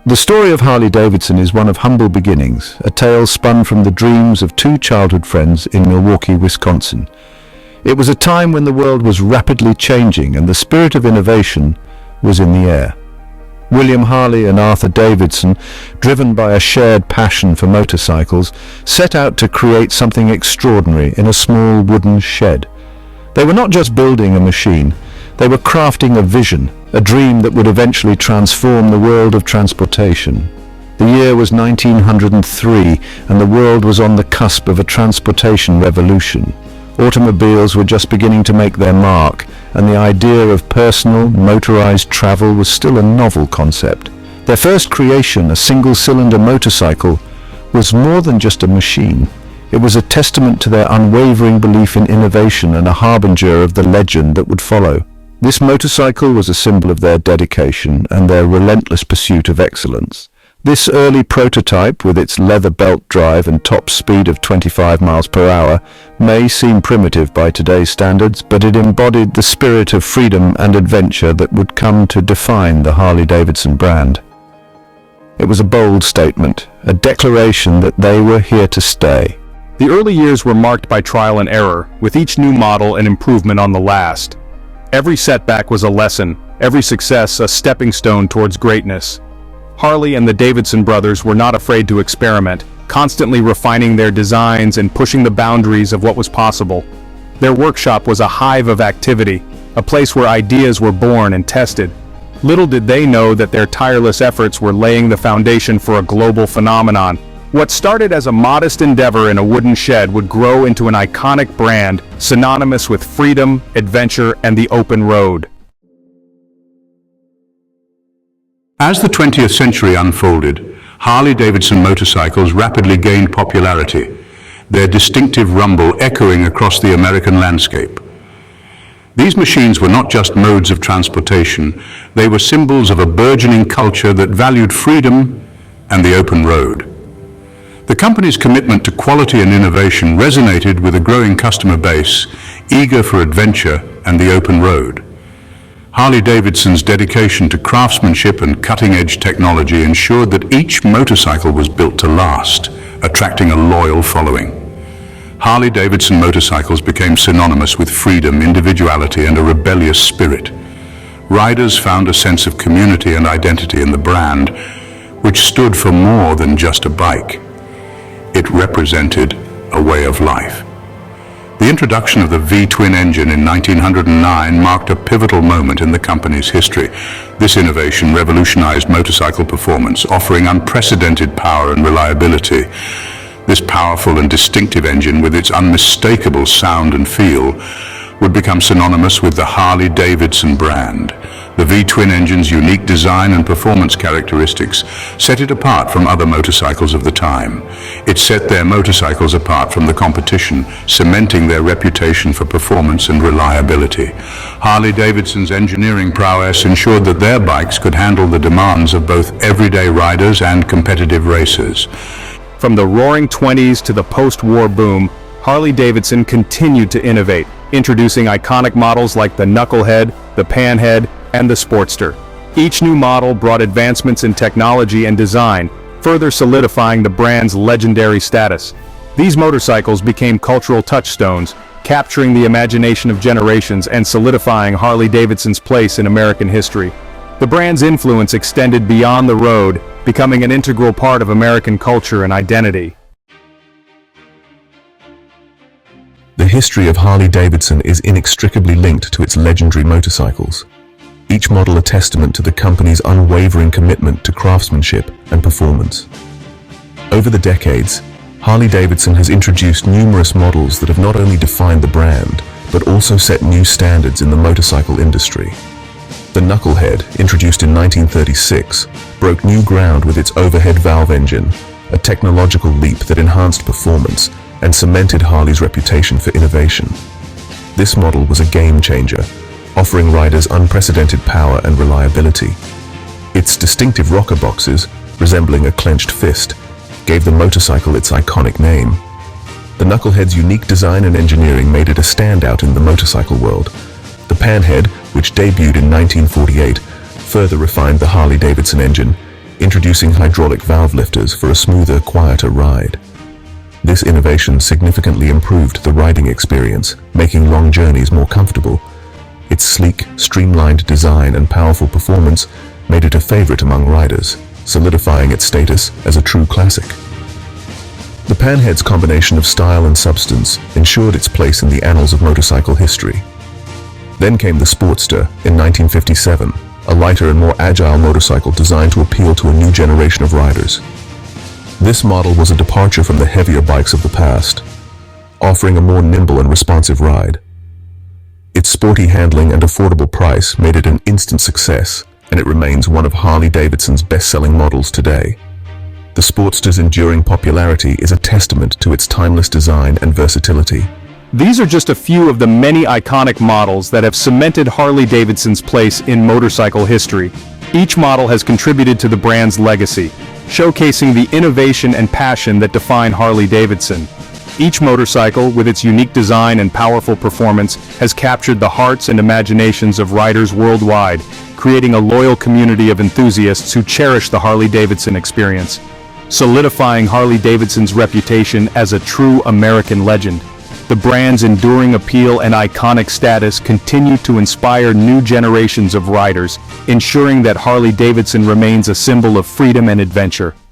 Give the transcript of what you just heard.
The story of Harley Davidson is one of humble beginnings, a tale spun from the dreams of two childhood friends in Milwaukee, Wisconsin. It was a time when the world was rapidly changing and the spirit of innovation was in the air. William Harley and Arthur Davidson, driven by a shared passion for motorcycles, set out to create something extraordinary in a small wooden shed. They were not just building a machine, they were crafting a vision, a dream that would eventually transform the world of transportation. The year was 1903, and the world was on the cusp of a transportation revolution. Automobiles were just beginning to make their mark, and the idea of personal, motorized travel was still a novel concept. Their first creation, a single-cylinder motorcycle, was more than just a machine. It was a testament to their unwavering belief in innovation and a harbinger of the legend that would follow. This motorcycle was a symbol of their dedication and their relentless pursuit of excellence. This early prototype, with its leather belt drive and top speed of 25 miles per hour, may seem primitive by today's standards, but it embodied the spirit of freedom and adventure that would come to define the Harley-Davidson brand. It was a bold statement, a declaration that they were here to stay. The early years were marked by trial and error, with each new model an improvement on the last. Every setback was a lesson, every success a stepping stone towards greatness. Harley and the Davidson brothers were not afraid to experiment, constantly refining their designs and pushing the boundaries of what was possible. Their workshop was a hive of activity, a place where ideas were born and tested. Little did they know that their tireless efforts were laying the foundation for a global phenomenon. What started as a modest endeavor in a wooden shed would grow into an iconic brand, synonymous with freedom, adventure, and the open road. As the 20th century unfolded, Harley-Davidson motorcycles rapidly gained popularity, their distinctive rumble echoing across the American landscape. These machines were not just modes of transportation, they were symbols of a burgeoning culture that valued freedom and the open road. The company's commitment to quality and innovation resonated with a growing customer base, eager for adventure and the open road. Harley-Davidson's dedication to craftsmanship and cutting-edge technology ensured that each motorcycle was built to last, attracting a loyal following. Harley-Davidson motorcycles became synonymous with freedom, individuality, and a rebellious spirit. Riders found a sense of community and identity in the brand, which stood for more than just a bike. It represented a way of life. The introduction of the V-twin engine in 1909 marked a pivotal moment in the company's history. This innovation revolutionized motorcycle performance, offering unprecedented power and reliability. This powerful and distinctive engine, with its unmistakable sound and feel, would become synonymous with the Harley-Davidson brand. The V-twin engine's unique design and performance characteristics set it apart from other motorcycles of the time. It set their motorcycles apart from the competition, cementing their reputation for performance and reliability. Harley-Davidson's engineering prowess ensured that their bikes could handle the demands of both everyday riders and competitive racers. From the roaring 20s to the post-war boom, Harley-Davidson continued to innovate, introducing iconic models like the Knucklehead, the Panhead, and the Sportster. Each new model brought advancements in technology and design, further solidifying the brand's legendary status. These motorcycles became cultural touchstones, capturing the imagination of generations and solidifying Harley-Davidson's place in American history. The brand's influence extended beyond the road, becoming an integral part of American culture and identity. The history of Harley-Davidson is inextricably linked to its legendary motorcycles. Each model a testament to the company's unwavering commitment to craftsmanship and performance. Over the decades, Harley-Davidson has introduced numerous models that have not only defined the brand, but also set new standards in the motorcycle industry. The Knucklehead, introduced in 1936, broke new ground with its overhead valve engine, a technological leap that enhanced performance and cemented Harley's reputation for innovation. This model was a game changer, offering riders unprecedented power and reliability. Its distinctive rocker boxes, resembling a clenched fist, gave the motorcycle its iconic name. The Knucklehead's unique design and engineering made it a standout in the motorcycle world. The Panhead, which debuted in 1948, further refined the Harley-Davidson engine, introducing hydraulic valve lifters for a smoother, quieter ride. This innovation significantly improved the riding experience, making long journeys more comfortable. Its sleek, streamlined design and powerful performance made it a favorite among riders, solidifying its status as a true classic. The Panhead's combination of style and substance ensured its place in the annals of motorcycle history. Then came the Sportster in 1957, a lighter and more agile motorcycle designed to appeal to a new generation of riders. This model was a departure from the heavier bikes of the past, offering a more nimble and responsive ride. Its sporty handling and affordable price made it an instant success, and it remains one of Harley Davidson's best-selling models today. The Sportster's enduring popularity is a testament to its timeless design and versatility. These are just a few of the many iconic models that have cemented Harley Davidson's place in motorcycle history. Each model has contributed to the brand's legacy, showcasing the innovation and passion that define Harley Davidson. Each motorcycle, with its unique design and powerful performance, has captured the hearts and imaginations of riders worldwide, creating a loyal community of enthusiasts who cherish the Harley Davidson experience, solidifying Harley Davidson's reputation as a true American legend. The brand's enduring appeal and iconic status continue to inspire new generations of riders, ensuring that Harley Davidson remains a symbol of freedom and adventure.